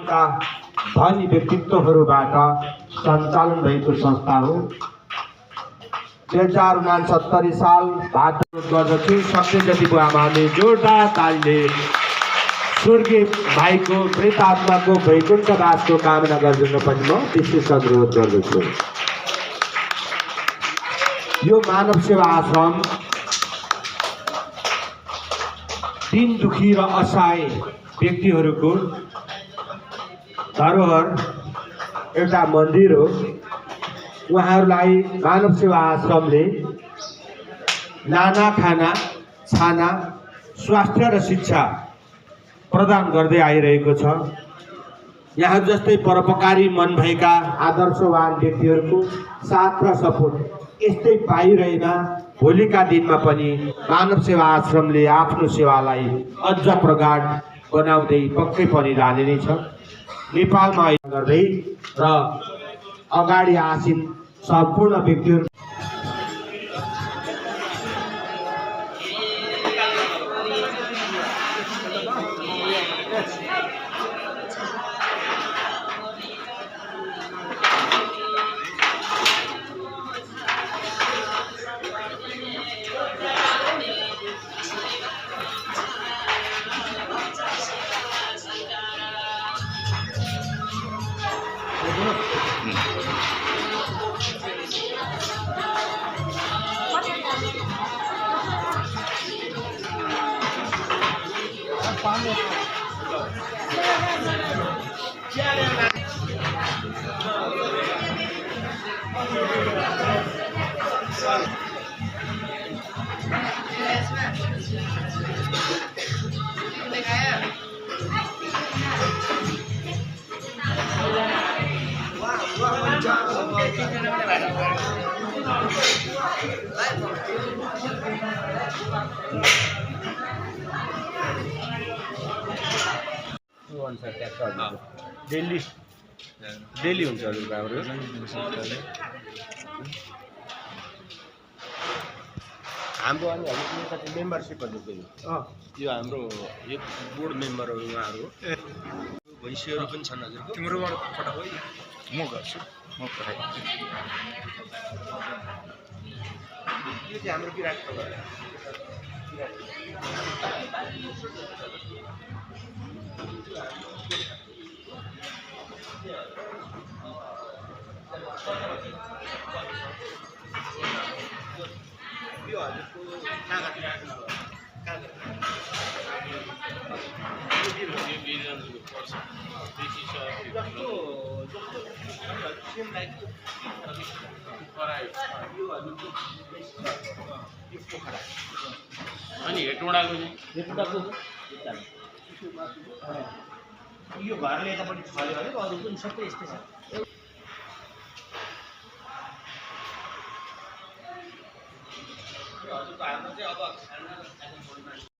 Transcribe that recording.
का धनी व्यक्तित्वहरूबाट सञ्चालन भएको संस्था हो। 2069 साल भाद्र गर्दछु। सक्ने जति बुवाआमाले जोरदार तालीले स्वर्गीय भाइको प्रेतात्माको वैकुण्ठवासको कामना गरिदिनु पनि म विशेष अनुरोध गर्दछु। यो मानव सेवा आश्रम दीन दुखी र असहाय व्यक्तिहरूको धरोहर एउटा मन्दिर हो। उहाँहरूलाई मानव सेवा आश्रमले नाना खाना छाना स्वास्थ्य र शिक्षा प्रदान गर्दै आइरहेको छ। यहाँ जस्तै परोपकारी मन भएका आदर्शवान व्यक्तिहरूको साथ र सपोर्ट यस्तै पाइरहेमा भोलिका दिनमा पनि मानव सेवा आश्रमले आफ्नो सेवालाई अझ प्रगाढ बनाउँदै पक्कै पनि जाने नै छ। नेपालमा गर्दै र अगाडि आसीन सम्पूर्ण व्यक्तिहरू डेली हुन्छ हजुर हाम्रो हाम्रो अनि हामी कति मेम्बरसिपहरू यो हाम्रो एक बोर्ड मेम्बरहरू उहाँहरू भैँसीहरू पनि छन् हजुरको। तिम्रोबाट पठाऊ है, म गर्छु, म पठाइदिन्छु। यो चाहिँ हाम्रो विराटको घर। यो हजुरको अनि हेटौँडाको यो घरले यतापट्टि छल्यो भने अरू पनि सबै यस्तै छ। हजुरको हाम्रो चाहिँ अब